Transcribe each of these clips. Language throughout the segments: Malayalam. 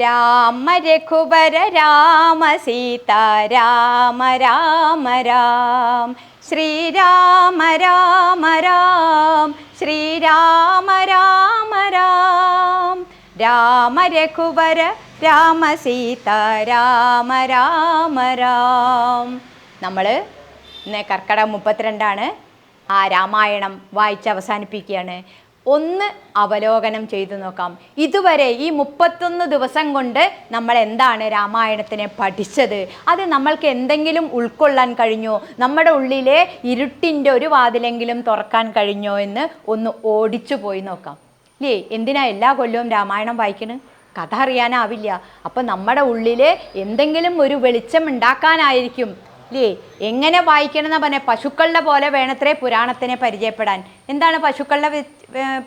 രാമ രഘുവര രാമ സീത രാമ രാമ രാം ശ്രീരാമ രാമ രാം ശ്രീരാമ രാമ രാം രാമ രഘുവര രാമ സീത രാമ രാമ രാം. നമ്മൾ ഇന്ന് കർക്കിടക 32 ആ രാമായണം വായിച്ച് അവസാനിപ്പിക്കുകയാണ്. ഒന്ന് അവലോകനം ചെയ്തു നോക്കാം. ഇതുവരെ ഈ 31 ദിവസം കൊണ്ട് നമ്മൾ എന്താണ് രാമായണത്തിനെ പഠിച്ചത്? അത് നമ്മൾക്ക് എന്തെങ്കിലും ഉൾക്കൊള്ളാൻ കഴിഞ്ഞോ? നമ്മുടെ ഉള്ളിലെ ഇരുട്ടിൻ്റെ ഒരു വാതിലെങ്കിലും തുറക്കാൻ കഴിഞ്ഞോ എന്ന് ഒന്ന് ഓടിച്ചു പോയി നോക്കാം. ഇല്ലേ, എന്തിനാ എല്ലാ കൊല്ലവും രാമായണം വായിക്കണത്? കഥ അറിയാനാവില്ല. അപ്പം നമ്മുടെ ഉള്ളിൽ എന്തെങ്കിലും ഒരു വെളിച്ചം ഉണ്ടാക്കാനായിരിക്കും. ഇല്ലേ, എങ്ങനെ വായിക്കണം എന്നാ പറഞ്ഞാൽ പശുക്കളുടെ പോലെ വേണത്രേ പുരാണത്തിനെ പരിചയപ്പെടാൻ. എന്താണ് പശുക്കളുടെ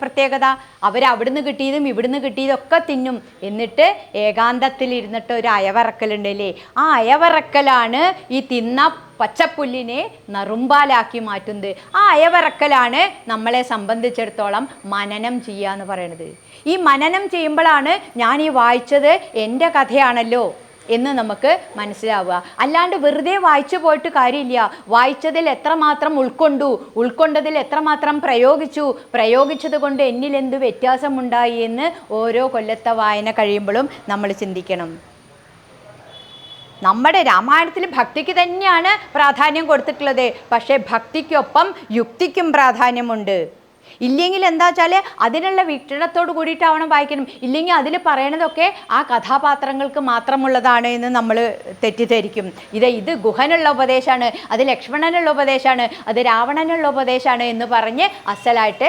പ്രത്യേകത? അവരവിടുന്ന് കിട്ടിയതും ഇവിടുന്ന് കിട്ടിയതൊക്കെ തിന്നും. എന്നിട്ട് ഏകാന്തത്തിലിരുന്നിട്ട് ഒരു അയവറക്കലുണ്ട് അല്ലേ, ആ അയവറക്കലാണ് ഈ തിന്ന പച്ചപ്പുല്ലിനെ നറുമ്പാലാക്കി മാറ്റുന്നത്. ആ അയവറക്കലാണ് നമ്മളെ സംബന്ധിച്ചിടത്തോളം മനനം ചെയ്യുക എന്ന് പറയുന്നത്. ഈ മനനം ചെയ്യുമ്പോഴാണ് ഞാൻ ഈ വായിച്ചത് എൻ്റെ കഥയാണല്ലോ എന്ന് നമുക്ക് മനസ്സിലാവുക. അല്ലാണ്ട് വെറുതെ വായിച്ചു പോയിട്ട് കാര്യമില്ല. വായിച്ചതിൽ എത്രമാത്രം ഉൾക്കൊണ്ടതിൽ എത്രമാത്രം പ്രയോഗിച്ചത് കൊണ്ട് എന്നിൽ എന്ത് വ്യത്യാസമുണ്ടായി എന്ന് ഓരോ കൊല്ലത്തെ വായന കഴിയുമ്പോഴും നമ്മൾ ചിന്തിക്കണം. നമ്മുടെ രാമായണത്തിൽ ഭക്തിക്ക് തന്നെയാണ് പ്രാധാന്യം കൊടുത്തിട്ടുള്ളത്. പക്ഷേ ഭക്തിക്കൊപ്പം യുക്തിക്കും പ്രാധാന്യമുണ്ട്. ഇല്ലെങ്കിൽ എന്താ വെച്ചാൽ അതിനുള്ള വീക്ഷണത്തോട് കൂടിയിട്ടാവണം വായിക്കണം. ഇല്ലെങ്കിൽ അതിൽ പറയണതൊക്കെ ആ കഥാപാത്രങ്ങൾക്ക് മാത്രമുള്ളതാണ് എന്ന് നമ്മൾ തെറ്റിദ്ധരിക്കും. ഇത് ഗുഹനുള്ള ഉപദേശമാണ്, അത് ലക്ഷ്മണനുള്ള ഉപദേശമാണ്, അത് രാവണനുള്ള ഉപദേശമാണ് എന്ന് പറഞ്ഞ് അസലായിട്ട്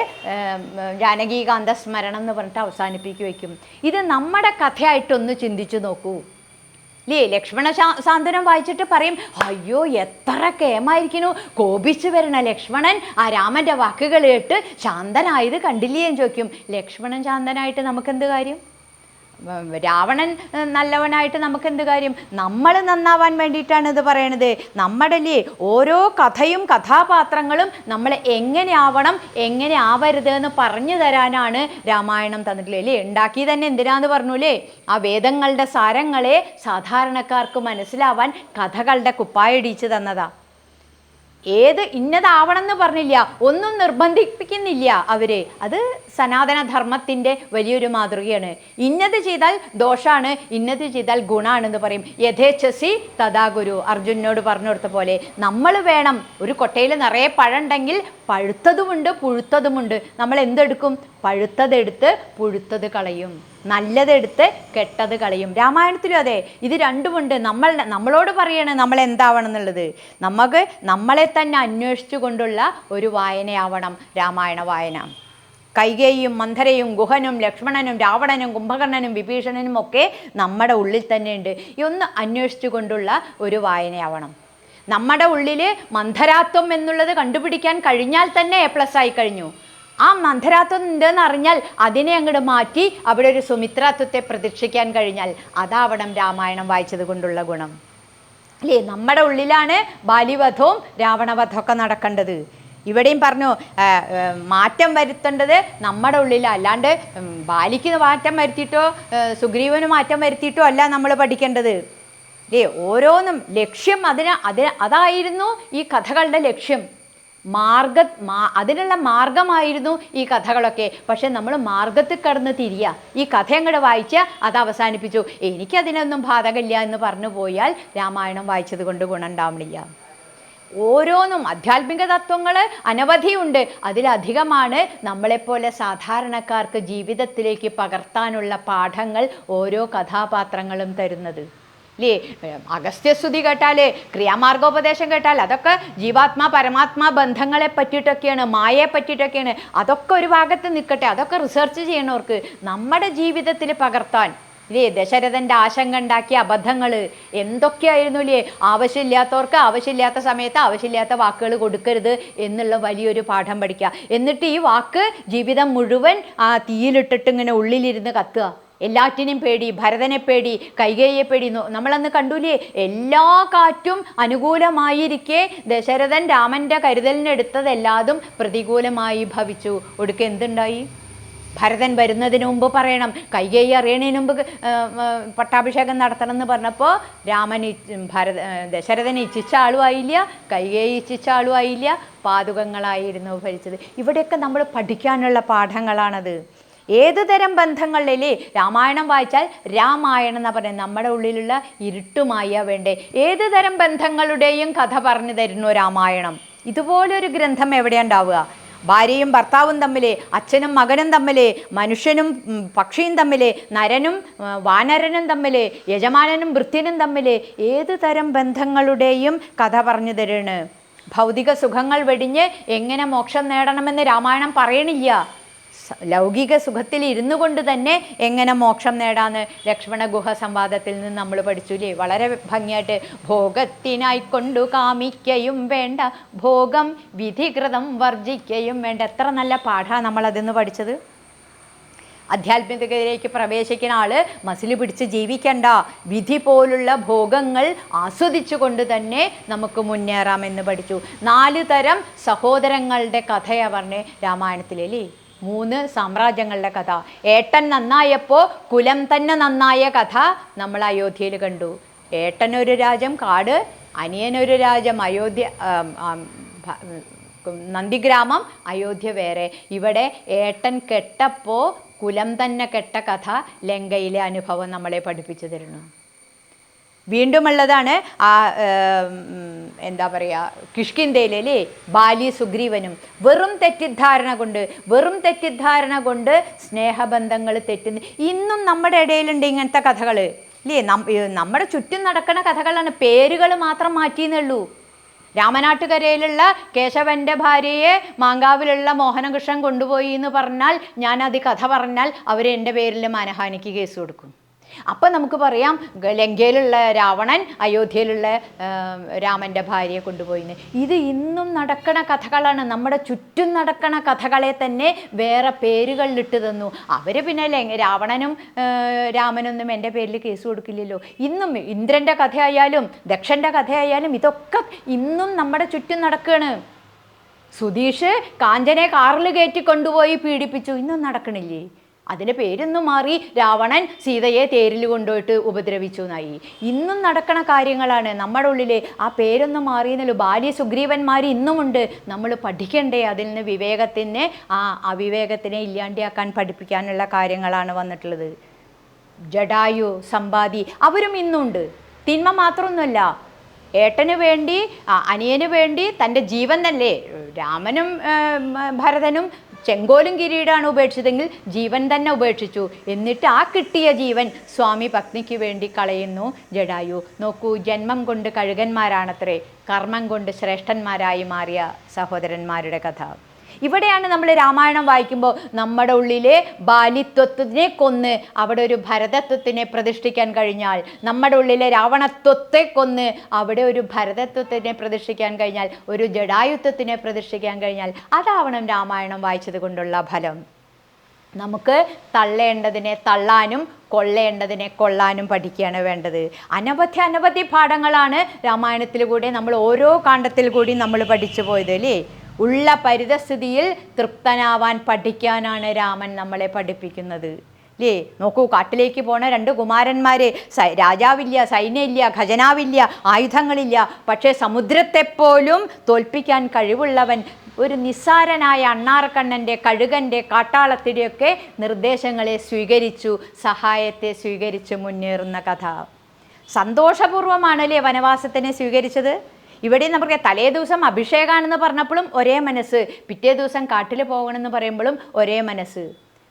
ജാനകീകാന്ത സ്മരണം എന്ന് പറഞ്ഞിട്ട് അവസാനിപ്പിക്കും. ഇത് നമ്മുടെ കഥയായിട്ടൊന്ന് ചിന്തിച്ചു നോക്കൂ. ഇല്ലേ, ലക്ഷ്മണ സാന്ത്വനം വായിച്ചിട്ട് പറയും, അയ്യോ എത്ര കേമായിരിക്കുന്നു, കോപിച്ചു വരണ ലക്ഷ്മണൻ ആ രാമൻ്റെ വാക്കുകൾ കേട്ട് ശാന്തനായത് കണ്ടില്ലേ എന്ന് ചോദിക്കും. ലക്ഷ്മണൻ ശാന്തനായിട്ട് നമുക്കെന്ത് കാര്യം? രാവണൻ നല്ലവനായിട്ട് നമുക്കെന്ത് കാര്യം? നമ്മൾ നന്നാവാൻ വേണ്ടിയിട്ടാണ് ഇത് പറയണത്. നമ്മുടെ ഓരോ കഥയും കഥാപാത്രങ്ങളും നമ്മൾ എങ്ങനെ ആവണം എങ്ങനെ ആവരുത് എന്ന് പറഞ്ഞു തരാനാണ് രാമായണം തന്നിട്ടില്ലേ. അല്ലേ, ഉണ്ടാക്കി തന്നെ എന്തിനാന്ന് പറഞ്ഞൂലേ, ആ വേദങ്ങളുടെ സാരങ്ങളെ സാധാരണക്കാർക്ക് മനസ്സിലാവാൻ കഥകളുടെ കുപ്പായടിച്ച് തന്നതാ. ഏത് ഇന്നതാവണം എന്ന് പറഞ്ഞില്ല, ഒന്നും നിർബന്ധിപ്പിക്കുന്നില്ല അവര്. അത് സനാതനധർമ്മത്തിൻ്റെ വലിയൊരു മാതൃകയാണ്. ഇന്നത് ചെയ്താൽ ദോഷമാണ്, ഇന്നത് ചെയ്താൽ ഗുണമാണെന്ന് പറയും. യഥേച്ഛസി തഥാ ഗുരു, അർജുനോട് പറഞ്ഞു കൊടുത്ത പോലെ നമ്മൾ വേണം. ഒരു കൊട്ടയിൽ നിറയെ പഴമുണ്ടെങ്കിൽ പഴുത്തതുമുണ്ട് പുഴുത്തതുമുണ്ട്. നമ്മൾ എന്തെടുക്കും? പഴുത്തതെടുത്ത് പുഴുത്തത് കളയും, നല്ലതെടുത്ത് കെട്ടത് കളയും. രാമായണത്തിലും അതെ, ഇത് രണ്ടുമുണ്ട്. നമ്മളോട് പറയണ നമ്മൾ എന്താവണം എന്നുള്ളത്. നമുക്ക് നമ്മളെ തന്നെ അന്വേഷിച്ചു കൊണ്ടുള്ള ഒരു വായനയാവണം രാമായണ വായന. കൈകേയിയും മന്ധരയും ഗുഹനും ലക്ഷ്മണനും രാവണനും കുംഭകർണനും വിഭീഷണനും ഒക്കെ നമ്മുടെ ഉള്ളിൽ തന്നെയുണ്ട്. ഒന്ന് അന്വേഷിച്ചു കൊണ്ടുള്ള ഒരു വായനയാവണം. നമ്മുടെ ഉള്ളിൽ മന്ധരാത്വം എന്നുള്ളത് കണ്ടുപിടിക്കാൻ കഴിഞ്ഞാൽ തന്നെ A+ ആയി കഴിഞ്ഞു. ആ മന്ധരാത്വം ഉണ്ടെന്ന് അറിഞ്ഞാൽ അതിനെ അങ്ങോട്ട് മാറ്റി അവിടെ ഒരു സുമിത്രാത്വത്തെ പ്രതീക്ഷിക്കാൻ കഴിഞ്ഞാൽ അതാവണം രാമായണം വായിച്ചത് കൊണ്ടുള്ള ഗുണം. അല്ലേ, നമ്മുടെ ഉള്ളിലാണ് ബാലിവധവും രാവണവധമൊക്കെ നടക്കേണ്ടത്. ഇവിടെയും പറഞ്ഞു മാറ്റം വരുത്തേണ്ടത് നമ്മുടെ ഉള്ളിലാണ്. അല്ലാണ്ട് ബാലിക്ക് മാറ്റം വരുത്തിയിട്ടോ സുഗ്രീവന് മാറ്റം വരുത്തിയിട്ടോ അല്ല നമ്മൾ പഠിക്കേണ്ടത്. ഓരോന്നും ലക്ഷ്യം അതായിരുന്നു ഈ കഥകളുടെ ലക്ഷ്യം. അതിനുള്ള മാർഗമായിരുന്നു ഈ കഥകളൊക്കെ. പക്ഷെ നമ്മൾ മാർഗത്തിൽ കടന്ന് തിരിയുക. ഈ കഥ അങ്ങോട്ട് വായിച്ചാൽ അത് അവസാനിപ്പിച്ചു, എനിക്കതിനൊന്നും ബാധകമില്ല എന്ന് പറഞ്ഞു പോയാൽ രാമായണം വായിച്ചത് കൊണ്ട് ഗുണം ഉണ്ടാവണില്ല. ഓരോന്നും ആധ്യാത്മിക തത്വങ്ങൾ അനവധിയുണ്ട്. അതിലധികമാണ് നമ്മളെപ്പോലെ സാധാരണക്കാർക്ക് ജീവിതത്തിലേക്ക് പകർത്താനുള്ള പാഠങ്ങൾ ഓരോ കഥാപാത്രങ്ങളും തരുന്നത്. ഇല്ലേ, അഗസ്ത്യസ്തുതി കേട്ടാൽ, ക്രിയാമാർഗോപദേശം കേട്ടാൽ അതൊക്കെ ജീവാത്മാ പരമാത്മാ ബന്ധങ്ങളെ പറ്റിയിട്ടൊക്കെയാണ്, മായയെ പറ്റിയിട്ടൊക്കെയാണ്. അതൊക്കെ ഒരു ഭാഗത്ത് നിൽക്കട്ടെ, അതൊക്കെ റിസർച്ച് ചെയ്യണവർക്ക് നമ്മുടെ ജീവിതത്തിൽ പകർത്താൻ. ഇല്ലേ, ദശരഥൻ്റെ ആശങ്ക ഉണ്ടാക്കിയ അബദ്ധങ്ങൾ എന്തൊക്കെയായിരുന്നു ഇല്ലേ. ആവശ്യമില്ലാത്തവർക്ക് ആവശ്യമില്ലാത്ത സമയത്ത് ആവശ്യമില്ലാത്ത വാക്കുകൾ കൊടുക്കരുത് എന്നുള്ള വലിയൊരു പാഠം പഠിക്കുക. എന്നിട്ട് ഈ വാക്ക് ജീവിതം മുഴുവൻ ആ തീയിലിട്ടിട്ട് ഇങ്ങനെ ഉള്ളിലിരുന്ന് കത്തുക. എല്ലാറ്റിനെയും പേടി, ഭരതനെ പേടി, കൈകേയിയെ പേടി. നമ്മളന്ന് കണ്ടൂലേ, എല്ലാ കാറ്റും അനുകൂലമായിരിക്കെ ദശരഥൻ രാമൻ്റെ കരുതലിനെടുത്തതെല്ലാതും പ്രതികൂലമായി ഭവിച്ചു. ഒടുക്കം എന്തുണ്ടായി? ഭരതൻ വരുന്നതിന് മുമ്പ് പറയണം, കൈകേയി അറിയണതിന് മുമ്പ് പട്ടാഭിഷേകം നടത്തണം എന്ന് പറഞ്ഞപ്പോൾ രാമൻ ദശരഥൻ ഇച്ഛിച്ച ആളും ആയില്ല, കൈകേയി ഇച്ഛിച്ച ആളും ആയില്ല, പാതുകങ്ങളായിരുന്നു ഭരിച്ചത്. ഇവിടെയൊക്കെ നമ്മൾ പഠിക്കാനുള്ള പാഠങ്ങളാണത്. ഏത് തരം ബന്ധങ്ങളിലേ രാമായണം വായിച്ചാൽ രാമായണം എന്നാ പറയുന്നത്, നമ്മുടെ ഉള്ളിലുള്ള ഇരുട്ടുമായ വേണ്ടേ. ഏത് തരം ബന്ധങ്ങളുടെയും കഥ പറഞ്ഞു തരുന്നു രാമായണം. ഇതുപോലൊരു ഗ്രന്ഥം എവിടെയാണ് ഉണ്ടാവുക? ഭാര്യയും ഭർത്താവും തമ്മിൽ, അച്ഛനും മകനും തമ്മിൽ, മനുഷ്യനും പക്ഷിയും തമ്മിൽ, നരനും വാനരനും തമ്മിൽ, യജമാനനും ഭൃത്യനും തമ്മിൽ ഏത് തരം ബന്ധങ്ങളുടെയും കഥ പറഞ്ഞു തരുന്നു. ഭൗതിക സുഖങ്ങൾ വെടിഞ്ഞ് എങ്ങനെ മോക്ഷം നേടണമെന്ന് രാമായണം പറയണില്ല. ലൗകിക സുഖത്തിൽ ഇരുന്നു കൊണ്ട് തന്നെ എങ്ങനെ മോക്ഷം നേടാന്ന് ലക്ഷ്മണ ഗുഹ സംവാദത്തിൽ നിന്ന് നമ്മൾ പഠിച്ചില്ലേ വളരെ ഭംഗിയായിട്ട്. ഭോഗത്തിനായിക്കൊണ്ടു കാമിക്കയും വേണ്ട, ഭോഗം വിധികൃതം വർജിക്കയും വേണ്ട. എത്ര നല്ല പാഠമാണ് നമ്മളതിൽ നിന്ന് പഠിച്ചത്. ആധ്യാത്മികതയിലേക്ക് പ്രവേശിക്കുന്ന ആള് മസിൽ പിടിച്ച് ജീവിക്കണ്ട, വിധി പോലുള്ള ഭോഗങ്ങൾ ആസ്വദിച്ചു കൊണ്ട് തന്നെ നമുക്ക് മുന്നേറാമെന്ന് പഠിച്ചു. 4 തരം സഹോദരങ്ങളുടെ കഥയാണ് പറഞ്ഞേ രാമായണത്തിലല്ലേ. 3 സാമ്രാജ്യങ്ങളുടെ കഥ. ഏട്ടൻ നന്നായപ്പോൾ കുലം തന്നെ നന്നായ കഥ നമ്മൾ അയോധ്യയിൽ കണ്ടു. ഏട്ടനൊരു രാജ്യം കാട്, അനിയനൊരു രാജ്യം അയോധ്യ, നന്ദിഗ്രാമം, അയോധ്യ വേറെ. ഇവിടെ ഏട്ടൻ കെട്ടപ്പോൾ കുലം തന്നെ കെട്ട കഥ ലങ്കയിലെ അനുഭവം നമ്മളെ പഠിപ്പിച്ചു തരുന്നു. വീണ്ടുമുള്ളതാണ് എന്താ പറയുക, കിഷ്കിന്ധയിലല്ലേ ബാലി സുഗ്രീവനും വെറും തെറ്റിദ്ധാരണ കൊണ്ട് സ്നേഹബന്ധങ്ങൾ തെറ്റുന്നു. ഇന്നും നമ്മുടെ ഇടയിലുണ്ട് ഇങ്ങനത്തെ കഥകൾ ഇല്ലേ. നമ്മുടെ ചുറ്റും നടക്കുന്ന കഥകളാണ്, പേരുകൾ മാത്രം മാറ്റിയെന്നുള്ളൂ. രാമനാട്ടുകരയിലുള്ള കേശവൻ്റെ ഭാര്യയെ മാങ്കാവിലുള്ള മോഹനകൃഷ്ണൻ കൊണ്ടുപോയി എന്ന് പറഞ്ഞാൽ, ഞാനത് കഥ പറഞ്ഞാൽ അവർ എൻ്റെ പേരിൽ മാനഹാനിക്ക് കേസ് കൊടുക്കും. അപ്പം നമുക്ക് പറയാം ലങ്കയിലുള്ള രാവണൻ അയോധ്യയിലുള്ള രാമൻ്റെ ഭാര്യയെ കൊണ്ടുപോയിന്ന്. ഇത് ഇന്നും നടക്കണ കഥകളാണ്. നമ്മുടെ ചുറ്റും നടക്കണ കഥകളെ തന്നെ വേറെ പേരുകളിലിട്ട് തന്നു. അവർ പിന്നെ രാവണനും രാമനൊന്നും എൻ്റെ പേരിൽ കേസ് കൊടുക്കില്ലല്ലോ. ഇന്നും ഇന്ദ്രൻ്റെ കഥയായാലും ദക്ഷൻ്റെ കഥയായാലും ഇതൊക്കെ ഇന്നും നമ്മുടെ ചുറ്റും നടക്കുകയാണ്. സുധീഷ് കാഞ്ചനെ കാറിൽ കയറ്റി കൊണ്ടുപോയി പീഡിപ്പിച്ചു, ഇന്നും നടക്കണില്ലേ? അതിൻ്റെ പേരൊന്നും മാറി രാവണൻ സീതയെ തേരിൽ കൊണ്ടുപോയിട്ട് ഉപദ്രവിച്ചു എന്നായി. ഇന്നും നടക്കണ കാര്യങ്ങളാണ് നമ്മുടെ ഉള്ളിൽ. ആ പേരൊന്നും മാറിയെന്നല്ലോ. ബാല്യ സുഗ്രീവന്മാർ ഇന്നുമുണ്ട്. നമ്മൾ പഠിക്കണ്ടേ അതിൽ നിന്ന് വിവേകത്തിനെ, ആ അവിവേകത്തിനെ ഇല്ലാണ്ടിയാക്കാൻ പഠിപ്പിക്കാനുള്ള കാര്യങ്ങളാണ് വന്നിട്ടുള്ളത്. ജടായു, സമ്പാദി അവരും ഇന്നുണ്ട്. തിന്മ മാത്രമൊന്നുമല്ല, ഏട്ടന് വേണ്ടി അനിയന് വേണ്ടി തൻ്റെ ജീവൻ തന്നെ, രാമനും ഭരതനും ചെങ്കോലും കിരീടമാണ് ഉപേക്ഷിച്ചതെങ്കിൽ ജീവൻ തന്നെ ഉപേക്ഷിച്ചു. എന്നിട്ട് ആ കിട്ടിയ ജീവൻ സ്വാമി പത്നിക്ക് വേണ്ടി കളയുന്നു ജടായു. നോക്കൂ, ജന്മം കൊണ്ട് കഴുകന്മാരാണത്രേ, കർമ്മം കൊണ്ട് ശ്രേഷ്ഠന്മാരായി മാറിയ സഹോദരന്മാരുടെ കഥ. ഇവിടെയാണ് നമ്മൾ രാമായണം വായിക്കുമ്പോൾ നമ്മുടെ ഉള്ളിലെ ബാലിത്വത്തിനെ കൊന്ന് അവിടെ ഒരു ഭരതത്വത്തിനെ പ്രതിഷ്ഠിക്കാൻ കഴിഞ്ഞാൽ, നമ്മുടെ ഉള്ളിലെ രാവണത്വത്തെ കൊന്ന് അവിടെ ഒരു ഭരതത്വത്തിനെ പ്രതിഷ്ഠിക്കാൻ കഴിഞ്ഞാൽ, ഒരു ജഡായുത്വത്തിനെ പ്രതിഷ്ഠിക്കാൻ കഴിഞ്ഞാൽ, അതാവണം രാമായണം വായിച്ചത് കൊണ്ടുള്ള ഫലം. നമുക്ക് തള്ളേണ്ടതിനെ തള്ളാനും കൊള്ളേണ്ടതിനെ കൊള്ളാനും പഠിക്കുകയാണ് വേണ്ടത്. അനവധി പാഠങ്ങളാണ് രാമായണത്തിലൂടെ നമ്മൾ ഓരോ കാണ്ഡത്തിൽ കൂടി നമ്മൾ പഠിച്ചു പോയത് അല്ലേ. ഉള്ള പരിതസ്ഥിതിയിൽ തൃപ്തനാവാൻ പഠിക്കാനാണ് രാമൻ നമ്മളെ പഠിപ്പിക്കുന്നത് അല്ലേ. നോക്കൂ, കാട്ടിലേക്ക് പോണ 2 കുമാരന്മാർ, രാജാവില്ല, സൈന്യമില്ല, ഖജനാവില്ല, ആയുധങ്ങളില്ല, പക്ഷേ സമുദ്രത്തെപ്പോലും തോൽപ്പിക്കാൻ കഴിവുള്ളവൻ ഒരു നിസ്സാരനായ അണ്ണാറക്കണ്ണൻ്റെ, കഴുകൻ്റെ, കാട്ടാളത്തിൻ്റെയൊക്കെ നിർദ്ദേശങ്ങളെ സ്വീകരിച്ചു, സഹായത്തെ സ്വീകരിച്ച് മുന്നേറുന്ന കഥ. സന്തോഷപൂർവ്വമാണല്ലേ വനവാസത്തിനെ സ്വീകരിച്ചത്. ഇവിടെ നമുക്ക് തലേ ദിവസം അഭിഷേകമാണെന്ന് പറഞ്ഞപ്പോഴും ഒരേ മനസ്സ്, പിറ്റേ ദിവസം കാട്ടിൽ പോകണമെന്ന് പറയുമ്പോഴും ഒരേ മനസ്സ്.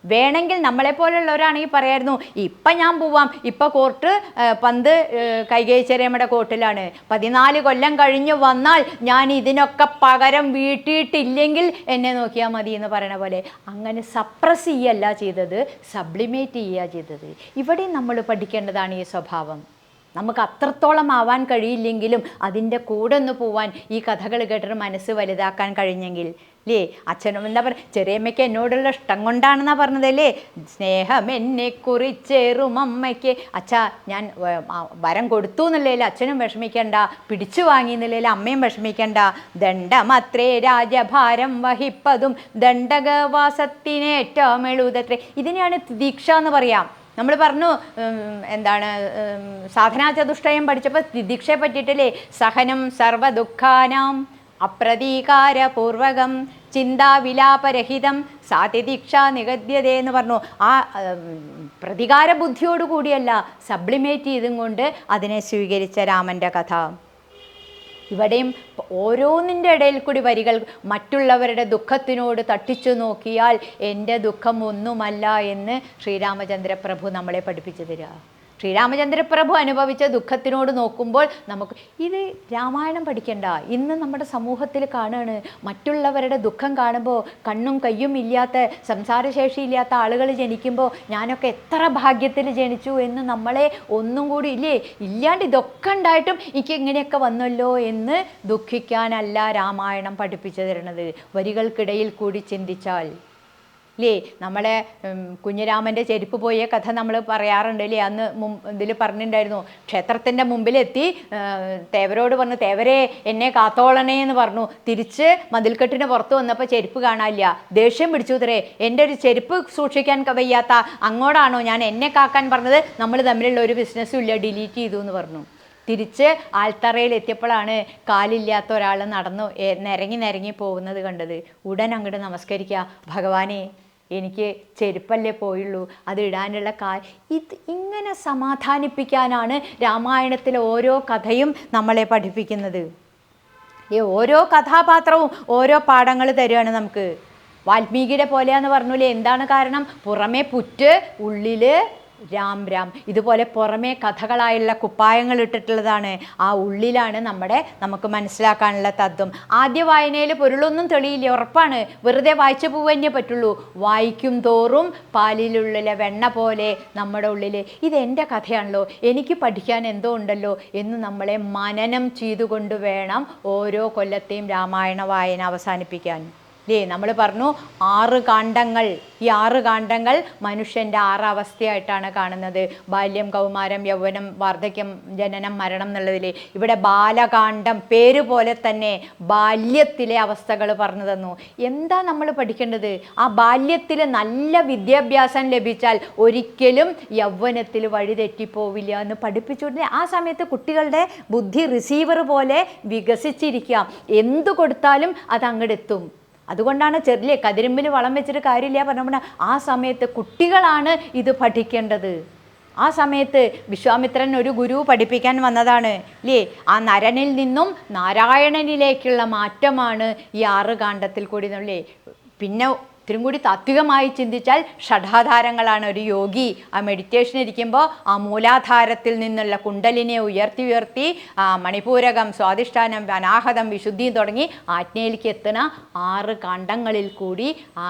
വേണമെങ്കിൽ നമ്മളെപ്പോലുള്ളവരാണെങ്കിൽ പറയായിരുന്നു, ഇപ്പം ഞാൻ പോവാം, ഇപ്പം കോർട്ട് പന്ത് കൈകേയി ചെറിയമ്മയുടെ കോർട്ടിലാണ്, 14 കൊല്ലം കഴിഞ്ഞ് വന്നാൽ ഞാൻ ഇതിനൊക്കെ പകരം വീട്ടിയിട്ടില്ലെങ്കിൽ എന്നെ നോക്കിയാൽ മതി എന്ന് പറയണ പോലെ. അങ്ങനെ സപ്രസ് ചെയ്യല്ല ചെയ്തത്, സബ്ലിമേറ്റ് ചെയ്യുക ചെയ്തത്. ഇവിടെ നമ്മൾ പഠിക്കേണ്ടതാണ് ഈ സ്വഭാവം. നമുക്ക് അത്രത്തോളം ആവാൻ കഴിയില്ലെങ്കിലും അതിൻ്റെ കൂടെ ഒന്ന് പോവാൻ ഈ കഥകൾ കേട്ടിട്ട് മനസ്സ് വലുതാക്കാൻ കഴിഞ്ഞെങ്കിൽ അല്ലേ. അച്ഛനും എന്താ പറയുക, ചെറിയമ്മയ്ക്ക് എന്നോടുള്ള ഇഷ്ടം കൊണ്ടാണെന്നാ പറഞ്ഞതല്ലേ. സ്നേഹം എന്നെ കുറിച്ചേറും അമ്മയ്ക്ക്. അച്ഛാ ഞാൻ വരം കൊടുത്തു എന്നുള്ളതിൽ അച്ഛനും വിഷമിക്കണ്ട, പിടിച്ചു വാങ്ങി എന്നുള്ളതിൽ അമ്മയും വിഷമിക്കണ്ട. ദണ്ഡമത്രേ രാജഭാരം വഹിപ്പതും ദണ്ഡകവാസത്തിനേറ്റവും എഴുതത്രേ. ഇതിനെയാണ് ദീക്ഷ എന്ന് പറയാം. നമ്മൾ പറഞ്ഞു എന്താണ് സാധനാ ചതുഷ്ടയം പഠിച്ചപ്പോൾ തിദീക്ഷയെ പറ്റിയിട്ടല്ലേ, സഹനം സർവദുഃഖാനാം അപ്രതീകാരപൂർവകം ചിന്താവിലാപരഹിതം സാതിദീക്ഷ നിഗദ്യതേ എന്ന് പറഞ്ഞു. ആ പ്രതികാര ബുദ്ധിയോടുകൂടിയല്ല, സബ്ലിമേറ്റ് ചെയ്തും കൊണ്ട് അതിനെ സ്വീകരിച്ച രാമൻ്റെ കഥ. ഇവിടെയും ഓരോന്നിൻ്റെ ഇടയിൽ കൂടി വരികൾ മറ്റുള്ളവരുടെ ദുഃഖത്തിനോട് തട്ടിച്ചു നോക്കിയാൽ എൻ്റെ ദുഃഖം ഒന്നുമല്ല എന്ന് ശ്രീരാമചന്ദ്ര പ്രഭു നമ്മളെ പഠിപ്പിച്ചു തരിക. ശ്രീരാമചന്ദ്ര പ്രഭു അനുഭവിച്ച ദുഃഖത്തിനോട് നോക്കുമ്പോൾ നമുക്ക് ഇത് രാമായണം പഠിക്കണ്ട. ഇന്ന് നമ്മുടെ സമൂഹത്തിൽ കാണുകയാണ്, മറ്റുള്ളവരുടെ ദുഃഖം കാണുമ്പോൾ കണ്ണും കയ്യും ഇല്ലാത്ത സംസാരശേഷി ഇല്ലാത്ത ആളുകൾ ജനിക്കുമ്പോൾ ഞാനൊക്കെ എത്ര ഭാഗ്യത്തിൽ ജനിച്ചു എന്ന് നമ്മളെ ഒന്നും കൂടി ഇല്ലേ, ഇല്ലാണ്ട് ഇതൊക്കെ ഉണ്ടായിട്ടും എനിക്ക് ഇങ്ങനെയൊക്കെ വന്നല്ലോ എന്ന് ദുഃഖിക്കാനല്ല രാമായണം പഠിപ്പിച്ചു തരുന്നത്. വരികൾക്കിടയിൽ കൂടി ചിന്തിച്ചാൽ അല്ലേ. നമ്മളെ കുഞ്ഞിരാമൻ്റെ ചെരുപ്പ് പോയ കഥ നമ്മൾ പറയാറുണ്ട് അല്ലേ. അന്ന് ഇതിൽ പറഞ്ഞിട്ടുണ്ടായിരുന്നു, ക്ഷേത്രത്തിൻ്റെ മുമ്പിലെത്തി തേവരോട് പറഞ്ഞു, തേവരെ എന്നെ കാത്തോളണേ എന്ന് പറഞ്ഞു. തിരിച്ച് മതിൽക്കെട്ടിന് പുറത്ത് വന്നപ്പോൾ ചെരുപ്പ് കാണാനില്ല. ദേഷ്യം പിടിച്ചു തരേ, എൻ്റെ ഒരു ചെരുപ്പ് സൂക്ഷിക്കാൻ വയ്യാത്ത അങ്ങോട്ടാണോ ഞാൻ എന്നെ കാക്കാൻ പറഞ്ഞത്, നമ്മൾ തമ്മിലുള്ള ഒരു ബിസിനസ്സും ഇല്ല, ഡിലീറ്റ് ചെയ്തു എന്ന് പറഞ്ഞു. തിരിച്ച് ആൽത്തറയിൽ എത്തിയപ്പോഴാണ് കാലില്ലാത്ത ഒരാൾ നടന്നു നിരങ്ങി പോകുന്നത് കണ്ടത്. ഉടൻ അങ്ങോട്ട് നമസ്കരിക്കുക, ഭഗവാനെ എനിക്ക് ചെരുപ്പല്ലേ പോയുള്ളൂ, അത് ഇടാനുള്ള ഇങ്ങനെ സമാധാനിപ്പിക്കാനാണ് രാമായണത്തിലെ ഓരോ കഥയും നമ്മളെ പഠിപ്പിക്കുന്നത്. ഓരോ കഥാപാത്രവും ഓരോ പാഠങ്ങൾ തരികയാണ് നമുക്ക്. വാൽമീകിയുടെ പോലെയാന്ന് പറഞ്ഞൂലേ, എന്താണ് കാരണം? പുറമേ പുറ്റ്, ഉള്ളിൽ രാം രാം. ഇതുപോലെ പുറമേ കഥകളായുള്ള കുപ്പായങ്ങൾ ഇട്ടിട്ടുള്ളതാണ്, ആ ഉള്ളിലാണ് നമുക്ക് മനസ്സിലാക്കാനുള്ള തത്വം. ആദ്യ വായനയിൽ പൊരുളൊന്നും തെളിയില്ല, ഉറപ്പാണ്. വെറുതെ വായിച്ചു പോവന്നെ പറ്റുള്ളൂ. വായിക്കും തോറും പാലിലുള്ളിലെ വെണ്ണ പോലെ നമ്മുടെ ഉള്ളിൽ ഇതെൻ്റെ കഥയാണല്ലോ, എനിക്ക് പഠിക്കാൻ എന്തോ ഉണ്ടല്ലോ എന്ന് നമ്മളെ മനനം ചെയ്തുകൊണ്ട് വേണം ഓരോ കൊല്ലത്തെയും രാമായണ വായന അവസാനിപ്പിക്കാൻ. നമ്മൾ പറഞ്ഞു 6 കാണ്ഡങ്ങൾ. ഈ 6 കാണ്ഡങ്ങൾ മനുഷ്യൻ്റെ 6 അവസ്ഥയായിട്ടാണ് കാണുന്നത്. ബാല്യം, കൗമാരം, യൗവനം, വാർദ്ധക്യം, ജനനം, മരണം എന്നുള്ളതിൽ ഇവിടെ ബാലകാണ്ഡം പേര് പോലെ തന്നെ ബാല്യത്തിലെ അവസ്ഥകൾ പറഞ്ഞു തന്നു. എന്താ നമ്മൾ പഠിക്കേണ്ടത്? ആ ബാല്യത്തിൽ നല്ല വിദ്യാഭ്യാസം ലഭിച്ചാൽ ഒരിക്കലും യൗവനത്തിൽ വഴിതെറ്റിപ്പോവില്ല എന്ന് പഠിപ്പിച്ചുകൊണ്ട് ആ സമയത്ത് കുട്ടികളുടെ ബുദ്ധി റിസീവർ പോലെ വികസിച്ചിരിക്കാം. എന്തു കൊടുത്താലും അത് അങ്ങോട്ടെത്തും. അതുകൊണ്ടാണ് ചെറിയ കതിരുമ്പിൽ വളം വെച്ചിട്ട് കാര്യമില്ല പറഞ്ഞപ്പോൾ ആ സമയത്ത് കുട്ടികളാണ് ഇത് പഠിക്കേണ്ടത്. ആ സമയത്ത് വിശ്വാമിത്രൻ ഒരു ഗുരു പഠിപ്പിക്കാൻ വന്നതാണ് അല്ലേ. ആ നരനിൽ നിന്നും നാരായണനിലേക്കുള്ള മാറ്റമാണ് ഈ 6 കാണ്ഡത്തിൽ കൂടി അല്ലേ. പിന്നെ ഇത്തിരി കൂടി താത്വികമായി ചിന്തിച്ചാൽ ഷഡാധാരങ്ങളാണ്. ഒരു യോഗി ആ മെഡിറ്റേഷൻ ഇരിക്കുമ്പോൾ ആ മൂലാധാരത്തിൽ നിന്നുള്ള കുണ്ടലിനെ ഉയർത്തി മണിപൂരകം, സ്വാധിഷ്ഠാനം, അനാഹതം, വിശുദ്ധി തുടങ്ങി ആജ്ഞയിലേക്ക് എത്തുന്ന 6 കാണ്ഡങ്ങളിൽ കൂടി ആ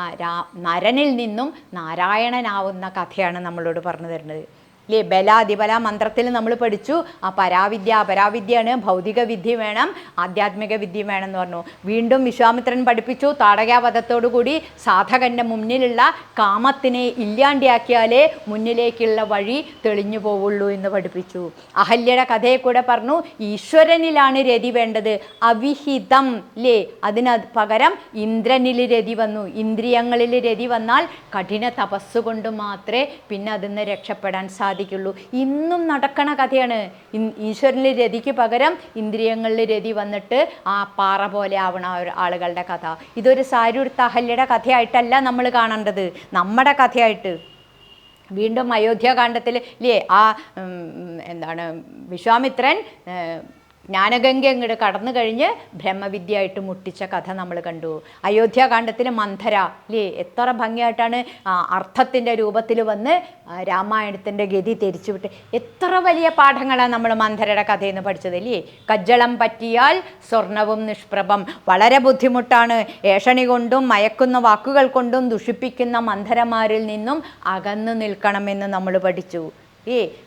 നരനിൽ നിന്നും നാരായണനാവുന്ന കഥയാണ് നമ്മളോട് പറഞ്ഞു തരുന്നത്. അല്ലേ. ബലാതിബല മന്ത്രത്തിൽ നമ്മൾ പഠിച്ചു ആ പരാവിദ്യ അപരാവിദ്യയാണ്. ഭൗതിക വിദ്യ വേണം, ആധ്യാത്മിക വിദ്യ വേണം എന്ന് പറഞ്ഞു. വീണ്ടും വിശ്വാമിത്രൻ പഠിപ്പിച്ചു താടകാവധത്തോടു കൂടി സാധകൻ്റെ മുന്നിലുള്ള കാമത്തിനെ ഇല്ലാണ്ടിയാക്കിയാലേ മുന്നിലേക്കുള്ള വഴി തെളിഞ്ഞു പോവുള്ളൂ എന്ന് പഠിപ്പിച്ചു. അഹല്യയുടെ കഥയെ കൂടെ പറഞ്ഞു ഈശ്വരനിലാണ് രതി വേണ്ടത്, അവിഹിതം അല്ലേ. അതിന് പകരം ഇന്ദ്രനിൽ രതി വന്നു. ഇന്ദ്രിയങ്ങളിൽ രതി വന്നാൽ കഠിന തപസ്സുകൊണ്ട് മാത്രമേ പിന്നെ അതിൽ നിന്ന് രക്ഷപ്പെടാൻ സാധിക്കുള്ളൂ. ഇന്നും നടക്കണ കഥയാണ്. ഈശ്വരനിൽ രതിക്ക് പകരം ഇന്ദ്രിയങ്ങളിൽ രതി വന്നിട്ട് ആ പാറ പോലെ ആവണ ആളുകളുടെ കഥ. ഇതൊരു സാരൂർത്ത അഹല്യയുടെ കഥയായിട്ടല്ല നമ്മൾ കാണേണ്ടത്, നമ്മുടെ കഥയായിട്ട്. വീണ്ടും അയോധ്യാകാണ്ഡത്തിൽ ഇല്ലേ ആ എന്താണ് വിശ്വാമിത്രൻ ജ്ഞാനഗംഗ അങ്ങോട്ട് കടന്നു കഴിഞ്ഞ് ബ്രഹ്മവിദ്യയായിട്ട് മുട്ടിച്ച കഥ നമ്മൾ കണ്ടു. അയോധ്യാകാണ്ഡത്തിൽ മന്ധര അല്ലേ എത്ര ഭംഗിയായിട്ടാണ് അർത്ഥത്തിൻ്റെ രൂപത്തിൽ വന്ന് രാമായണത്തിൻ്റെ ഗതി തിരിച്ചുവിട്ട്. എത്ര വലിയ പാഠങ്ങളാണ് നമ്മൾ മന്ധരയുടെ കഥയിൽ നിന്ന് പഠിച്ചത് അല്ലേ. കജ്ജളം പറ്റിയാൽ സ്വർണവും നിഷ്പ്രഭം. വളരെ ബുദ്ധിമുട്ടാണ്. ഏഷണി കൊണ്ടും മയക്കുന്ന വാക്കുകൾ കൊണ്ടും ദുഷിപ്പിക്കുന്ന മന്ധരമാരിൽ നിന്നും അകന്നു നിൽക്കണമെന്ന് നമ്മൾ പഠിച്ചു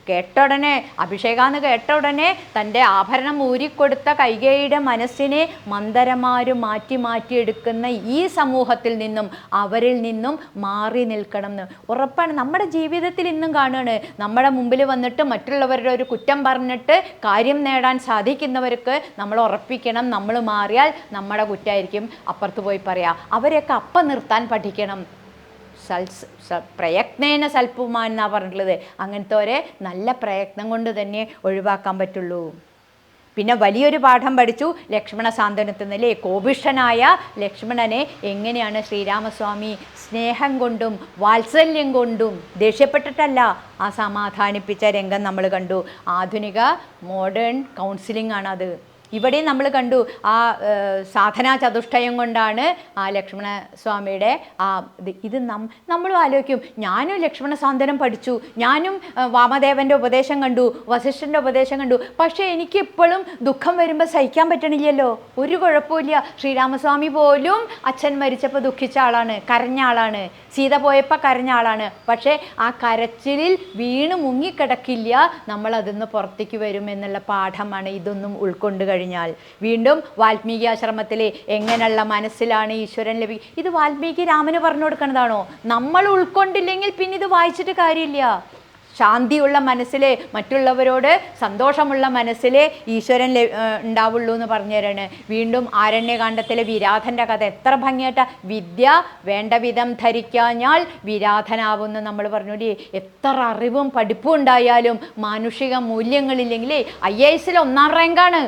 കേട്ട ഉടനെ അഭിഷേകാന്ന് കേട്ട ഉടനെ തൻ്റെ ആഭരണം ഊരിക്കൊടുത്ത കൈകേയിയുടെ മനസ്സിനെ മന്ദരമാര് മാറ്റി മാറ്റിയെടുക്കുന്ന ഈ സമൂഹത്തിൽ നിന്നും അവരിൽ നിന്നും മാറി നിൽക്കണം എന്ന് ഉറപ്പാണ്. നമ്മുടെ ജീവിതത്തിൽ ഇന്നും കാണുകയാണ്, നമ്മുടെ മുമ്പിൽ വന്നിട്ട് മറ്റുള്ളവരുടെ ഒരു കുറ്റം പറഞ്ഞിട്ട് കാര്യം നേടാൻ സാധിക്കുന്നവർക്ക് നമ്മൾ ഉറപ്പിക്കണം, നമ്മൾ മാറിയാൽ നമ്മുടെ കുറ്റമായിരിക്കും അപ്പുറത്ത് പോയി പറയാം. അവരെയൊക്കെ അപ്പം നിർത്താൻ പഠിക്കണം. പ്രയത്നേന സൽപ്പുമാൻ എന്നാണ് പറഞ്ഞിട്ടുള്ളത്. അങ്ങനത്തെ നല്ല പ്രയത്നം കൊണ്ട് തന്നെ ഒഴിവാക്കാൻ പറ്റുള്ളൂ. പിന്നെ വലിയൊരു പാഠം പഠിച്ചു ലക്ഷ്മണ സാന്ത്വനത്തിൽ നിന്ന്. കോപിഷ്ഠനായ ലക്ഷ്മണനെ എങ്ങനെയാണ് ശ്രീരാമസ്വാമി സ്നേഹം കൊണ്ടും വാത്സല്യം കൊണ്ടും ദേഷ്യപ്പെട്ടിട്ടല്ല ആ സമാധാനിപ്പിച്ച രംഗം നമ്മൾ കണ്ടു. ആധുനിക മോഡേൺ കൗൺസിലിംഗ് ആണത്. ഇവിടെ നമ്മൾ കണ്ടു ആ സാധനാ ചതുഷ്ടയം കൊണ്ടാണ് ആ ലക്ഷ്മണ സ്വാമിയുടെ ഇത് നമ്മളും ആലോചിക്കും, ഞാനും ലക്ഷ്മണ സാന്ത്വനം പഠിച്ചു, ഞാനും വാമദേവൻ്റെ ഉപദേശം കണ്ടു, വസിഷ്ഠൻ്റെ ഉപദേശം കണ്ടു, പക്ഷേ എനിക്ക് ഇപ്പോഴും ദുഃഖം വരുമ്പോൾ സഹിക്കാൻ പറ്റണില്ലല്ലോ. ഒരു കുഴപ്പമില്ല. ശ്രീരാമസ്വാമി പോലും അച്ഛൻ മരിച്ചപ്പോൾ ദുഃഖിച്ച ആളാണ്, കരഞ്ഞ ആളാണ്, സീത പോയപ്പോൾ കരഞ്ഞ ആളാണ്. പക്ഷേ ആ കരച്ചിലിൽ വീണ് മുങ്ങിക്കിടക്കില്ല, നമ്മൾ അതിന്ന് പുറത്തേക്ക് വരും എന്നുള്ള പാഠമാണ് ഇതൊന്നും ഉൾക്കൊണ്ട് കഴിഞ്ഞാൽ. വീണ്ടും വാൽമീകി ആശ്രമത്തിലെ എങ്ങനെയുള്ള മനസ്സിലാണ് ഈശ്വരൻ ഇത് വാൽമീകി രാമന് പറഞ്ഞു കൊടുക്കുന്നതാണോ? നമ്മൾ ഉൾക്കൊണ്ടില്ലെങ്കിൽ പിന്നെ ഇത് വായിച്ചിട്ട് കാര്യമില്ല. ശാന്തിയുള്ള മനസ്സിലെ, മറ്റുള്ളവരോട് സന്തോഷമുള്ള മനസ്സിലെ ഈശ്വരൻ ഉണ്ടാവുള്ളൂ എന്ന് പറഞ്ഞു തരാണ്. വീണ്ടും ആരണ്യകാണ്ഡത്തിലെ വിരാധൻ്റെ കഥ എത്ര ഭംഗിയായിട്ടാ. വിദ്യ വേണ്ട വിധം ധരിക്കാഞ്ഞാൽ വിരാധനാവുമെന്ന് നമ്മൾ പറഞ്ഞു. എത്ര അറിവും പഠിപ്പും ഉണ്ടായാലും മാനുഷിക മൂല്യങ്ങളില്ലെങ്കിലേ IAS 1ാം റാങ്കാണ്,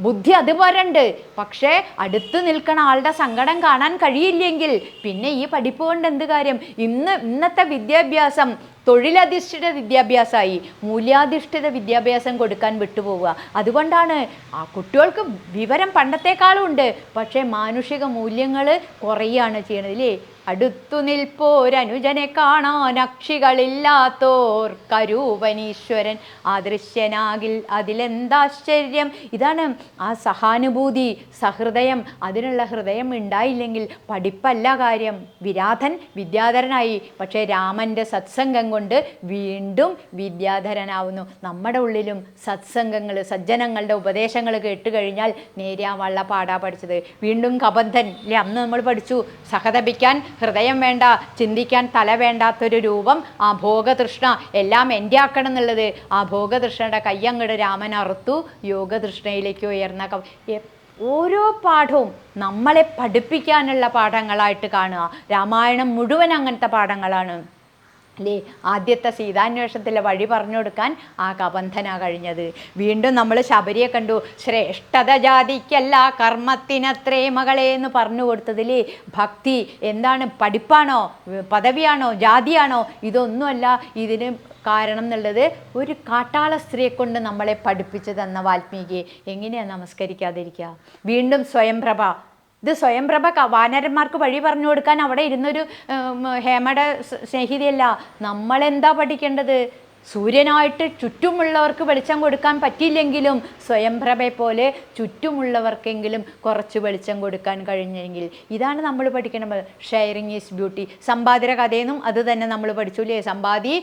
ബുദ്ധി അതുപോലുണ്ട്. പക്ഷേ അടുത്ത് നിൽക്കണ ആളുടെ സങ്കടം കാണാൻ കഴിയില്ലെങ്കിൽ പിന്നെ ഈ പഠിപ്പ് കൊണ്ട് എന്ത് കാര്യം? ഇന്നത്തെ വിദ്യാഭ്യാസം തൊഴിലധിഷ്ഠിത വിദ്യാഭ്യാസമായി, മൂല്യാധിഷ്ഠിത വിദ്യാഭ്യാസം കൊടുക്കാൻ വിട്ടുപോവുക. അതുകൊണ്ടാണ് ആ കുട്ടികൾക്ക് വിവരം പണ്ടത്തെക്കാളും ഉണ്ട്, പക്ഷേ മാനുഷിക മൂല്യങ്ങൾ കുറയാണ് ചെയ്യണത് അല്ലേ. അടുത്തു നിൽപ്പോരനുജനെ കാണാൻ അക്ഷികളില്ലാത്തോർ കരൂപനീശ്വരൻ അദൃശ്യനാകിൽ അതിലെന്താശ്ചര്യം. ഇതാണ് ആ സഹാനുഭൂതി, സഹൃദയം. അതിനുള്ള ഹൃദയം ഉണ്ടായില്ലെങ്കിൽ പഠിപ്പല്ല കാര്യം. വിരാധൻ വിദ്യാധരനായി, പക്ഷേ രാമൻ്റെ സത്സംഗം കൊണ്ട് വീണ്ടും വിദ്യാധരനാവുന്നു. നമ്മുടെ ഉള്ളിലും സത്സംഗങ്ങൾ, സജ്ജനങ്ങളുടെ ഉപദേശങ്ങൾ കേട്ട് കഴിഞ്ഞാൽ നേരെയാവാനുള്ള പാടാ പഠിച്ചത്. വീണ്ടും കബന്ധൻ അല്ലേ, അന്ന് നമ്മൾ പഠിച്ചു സഹതപിക്കാൻ ഹൃദയം വേണ്ട, ചിന്തിക്കാൻ തല വേണ്ടാത്തൊരു രൂപം, ആ ഭോഗതൃഷ്ണ എല്ലാം എൻ്റെ ആക്കണം എന്നുള്ളത്. ആ ഭോഗതൃഷ്ണയുടെ കയ്യങ്ങട് രാമൻ അറുത്തു, യോഗതൃഷ്ണയിലേക്ക് ഉയർന്ന ഓരോ പാഠവും നമ്മളെ പഠിപ്പിക്കാനുള്ള പാഠങ്ങളായിട്ട് കാണുക. രാമായണം മുഴുവൻ അങ്ങനത്തെ പാഠങ്ങളാണ് അല്ലേ. ആദ്യത്തെ സീതാന്വേഷണത്തിലെ വഴി പറഞ്ഞു കൊടുക്കാൻ ആ കബന്ധന കഴിഞ്ഞത്. വീണ്ടും നമ്മൾ ശബരിയെ കണ്ടു. ശ്രേഷ്ഠത ജാതിക്കല്ല കർമ്മത്തിനത്രേ മകളെ എന്ന് പറഞ്ഞു കൊടുത്തതിലേ ഭക്തി എന്താണ്? പഠിപ്പാണോ, പദവിയാണോ, ജാതിയാണോ? ഇതൊന്നുമല്ല ഇതിന് കാരണം എന്നുള്ളത് ഒരു കാട്ടാള സ്ത്രീയെ കൊണ്ട് നമ്മളെ പഠിപ്പിച്ചു തന്ന വാൽമീകിയെ എങ്ങനെയാണ് നമസ്കരിക്കാതിരിക്കുക? വീണ്ടും സ്വയംപ്രഭ. ഇത് സ്വയംപ്രഭ വാനരന്മാർക്ക് വഴി പറഞ്ഞു കൊടുക്കാൻ അവിടെ ഇരുന്നൊരു ഹേമയുടെ സ്നേഹിതയല്ല. നമ്മളെന്താ പഠിക്കേണ്ടത്? സൂര്യനായിട്ട് ചുറ്റുമുള്ളവർക്ക് വെളിച്ചം കൊടുക്കാൻ പറ്റിയില്ലെങ്കിലും സ്വയംപ്രഭയെ പോലെ ചുറ്റുമുള്ളവർക്കെങ്കിലും കുറച്ച് വെളിച്ചം കൊടുക്കാൻ കഴിഞ്ഞെങ്കിൽ ഇതാണ് നമ്മൾ പഠിക്കണം. Sharing is beauty. സമ്പാദിയുടെ കഥയെന്നും അത് തന്നെ നമ്മൾ പഠിച്ചു അല്ലേ. സമ്പാദി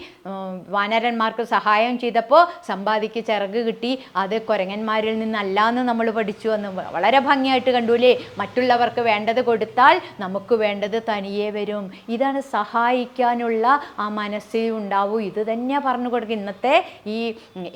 വാനരന്മാർക്ക് സഹായം ചെയ്തപ്പോൾ സമ്പാദിക്ക് ചിറക് കിട്ടി, അത് കുരങ്ങന്മാരിൽ നിന്നല്ല എന്ന് നമ്മൾ പഠിച്ചു. എന്ന് വളരെ ഭംഗിയായിട്ട് കണ്ടു അല്ലേ. മറ്റുള്ളവർക്ക് വേണ്ടത് കൊടുത്താൽ നമുക്ക് വേണ്ടത് തനിയെ വരും. ഇതാണ് സഹായിക്കാനുള്ള ആ മനസ്സിൽ ഉണ്ടാവൂ. ഇത് തന്നെ പറഞ്ഞു കൊടുക്കുക. ഇന്നത്തെ ഈ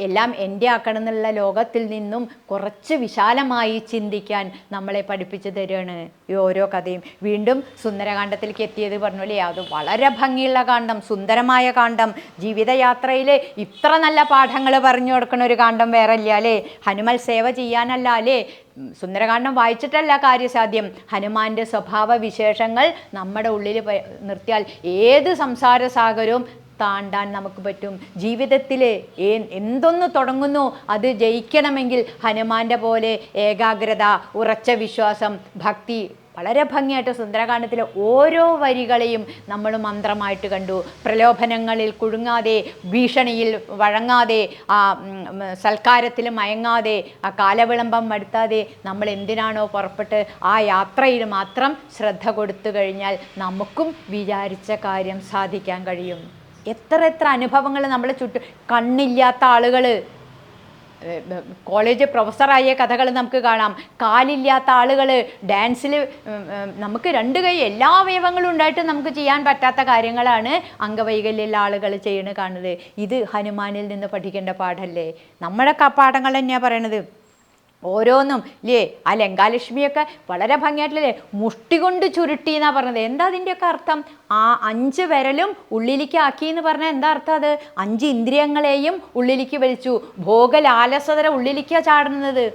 എല്ലാം എൻ്റെ ആക്കണം എന്നുള്ള ലോകത്തിൽ നിന്നും കുറച്ച് വിശാലമായി ചിന്തിക്കാൻ നമ്മളെ പഠിപ്പിച്ചു തരികയാണ് ഈ ഓരോ കഥയും. വീണ്ടും സുന്ദരകാന്ഡത്തിലേക്ക് എത്തിയത് പറഞ്ഞല്ലേ, അത് വളരെ ഭംഗിയുള്ള കാണ്ഡം, സുന്ദരമായ കാണ്ഡം. ജീവിതയാത്രയിൽ ഇത്ര നല്ല പാഠങ്ങൾ പറഞ്ഞു കൊടുക്കുന്ന ഒരു കാണ്ഡം വേറെ ഇല്ല അല്ലേ. ഹനുമൽ സേവ ചെയ്യാനല്ല അല്ലേ. സുന്ദരകാന്ഡം വായിച്ചിട്ടല്ല കാര്യസാധ്യം. ഹനുമാൻ്റെ സ്വഭാവ വിശേഷങ്ങൾ നമ്മുടെ ഉള്ളിൽ നിർത്തിയാൽ ഏത് സംസാര സാഗരവും താണ്ടാൻ നമുക്ക് പറ്റും. ജീവിതത്തിൽ എന്തൊന്ന് തുടങ്ങുന്നു അത് ജയിക്കണമെങ്കിൽ ഹനുമാൻ്റെ പോലെ ഏകാഗ്രത, ഉറച്ച വിശ്വാസം, ഭക്തി. വളരെ ഭംഗിയായിട്ട് സുന്ദരകാന്ഡത്തിലെ ഓരോ വരികളെയും നമ്മൾ മന്ത്രമായിട്ട് കണ്ടു. പ്രലോഭനങ്ങളിൽ കുടുങ്ങാതെ, ഭീഷണിയിൽ വഴങ്ങാതെ, ആ സൽക്കാരത്തിൽ മയങ്ങാതെ, ആ കാലവിളംബം വരുത്താതെ നമ്മൾ എന്തിനാണോ പുറപ്പെട്ട് ആ യാത്രയിൽ മാത്രം ശ്രദ്ധ കൊടുത്തു കഴിഞ്ഞാൽ നമുക്കും വിചാരിച്ച കാര്യം സാധിക്കാൻ കഴിയും. എത്ര എത്ര അനുഭവങ്ങൾ നമ്മളെ ചുറ്റും. കണ്ണില്ലാത്ത ആളുകൾ കോളേജ് പ്രൊഫസറായ കഥകൾ നമുക്ക് കാണാം. കാലില്ലാത്ത ആളുകൾ ഡാൻസിൽ നമുക്ക് 2 കൈ എല്ലാ അവയവങ്ങളും ഉണ്ടായിട്ട് നമുക്ക് ചെയ്യാൻ പറ്റാത്ത കാര്യങ്ങളാണ് അംഗവൈകല്യമുള്ള ആളുകൾ ചെയ്യണ കാണുന്നത്. ഇത് ഹനുമാനിൽ നിന്ന് പഠിക്കേണ്ട പാഠമല്ലേ? നമ്മുടെ പാഠങ്ങൾ തന്നെയാണ് പറയണത് ഓരോന്നും ഇല്ലേ. ആ ലങ്കാലക്ഷ്മിയൊക്കെ വളരെ ഭംഗിയായിട്ടില്ലേ മുഷ്ടി കൊണ്ട് ചുരുട്ടി എന്നാണ് പറഞ്ഞത്. എന്താ അതിൻ്റെയൊക്കെ അർത്ഥം? ആ 5 വിരലും ഉള്ളിലേക്ക് ആക്കി എന്ന് പറഞ്ഞാൽ എന്താ അർത്ഥം? അത് 5 ഇന്ദ്രിയങ്ങളെയും ഉള്ളിലേക്ക് വലിച്ചു. ഭോഗലാലസതര ഉള്ളിലേക്കാണ് ചാടുന്നത്.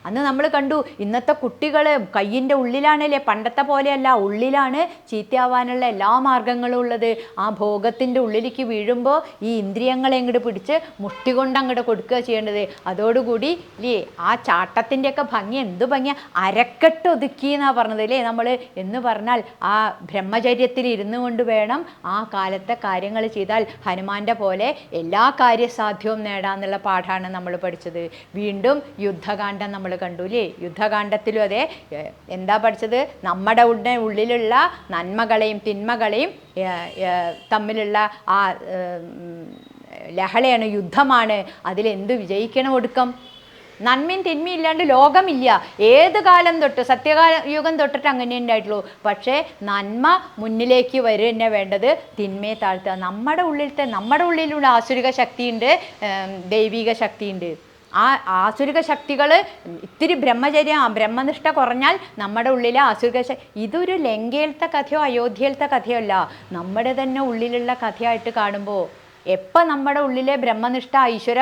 അന്ന് നമ്മൾ കണ്ടു ഇന്നത്തെ കുട്ടികൾ കയ്യിൻ്റെ ഉള്ളിലാണല്ലേ, പണ്ടത്തെ പോലെയല്ല, ഉള്ളിലാണ് ചീത്തയാവാനുള്ള എല്ലാ മാർഗങ്ങളും ഉള്ളത്. ആ ഭോഗത്തിൻ്റെ ഉള്ളിലേക്ക് വീഴുമ്പോൾ ഈ ഇന്ദ്രിയങ്ങളെ അങ്ങോട്ട് പിടിച്ച് മുഷ്ടി കൊണ്ട് അങ്ങോട്ട് കൊടുക്കുക ചെയ്യേണ്ടത്. അതോടുകൂടി ഇല്ലേ ആ ചാട്ടത്തിൻ്റെയൊക്കെ ഭംഗി എന്ത് ഭംഗിയാണ്. അരക്കെട്ട് ഒതുക്കി എന്നാണ് പറഞ്ഞത് അല്ലേ നമ്മൾ. എന്ന് പറഞ്ഞാൽ ആ ബ്രഹ്മചര്യത്തിൽ ഇരുന്നു കൊണ്ട് വേണം ആ കാലത്തെ കാര്യങ്ങൾ ചെയ്താൽ ഹനുമാൻ്റെ പോലെ എല്ലാ കാര്യസാധ്യവും നേടാന്നുള്ള പാഠമാണ് നമ്മൾ പഠിച്ചത്. വീണ്ടും യുദ്ധകാന്ഡം നമ്മൾ കണ്ടു അല്ലേ. യുദ്ധകാന്ഡത്തിലും അതെ എന്താ പഠിച്ചത്? നമ്മുടെ ഉള്ളിലുള്ള നന്മകളെയും തിന്മകളെയും തമ്മിലുള്ള ആ ലഹളയാണ്, യുദ്ധമാണ്. അതിലെന്ത് വിജയിക്കണം ഒടുക്കം? നന്മയും തിന്മയും ഇല്ലാണ്ട് ലോകമില്ല. ഏത് കാലം തൊട്ട് സത്യയുഗം തൊട്ടിട്ട് അങ്ങനെ ഉണ്ടായിട്ടുള്ളൂ. പക്ഷേ നന്മ മുന്നിലേക്ക് വരിക തന്നെ വേണ്ടത്, തിന്മയെ താഴ്ത്തുക. നമ്മുടെ ഉള്ളിലുള്ള ആസുരിക ശക്തിയുണ്ട്, ദൈവിക ശക്തിയുണ്ട്. ആ ആസുരിക ശക്തികൾ ഇത്തിരി ബ്രഹ്മനിഷ്ഠ കുറഞ്ഞാൽ നമ്മുടെ ഉള്ളിലെ ആസുരിക ഇതൊരു ലങ്കയിലത്തെ കഥയോ അയോധ്യയിലത്തെ കഥയോ അല്ല, നമ്മുടെ തന്നെ ഉള്ളിലുള്ള കഥയായിട്ട് കാണുമ്പോൾ എപ്പോൾ നമ്മുടെ ഉള്ളിലെ ബ്രഹ്മനിഷ്ഠ ഈശ്വര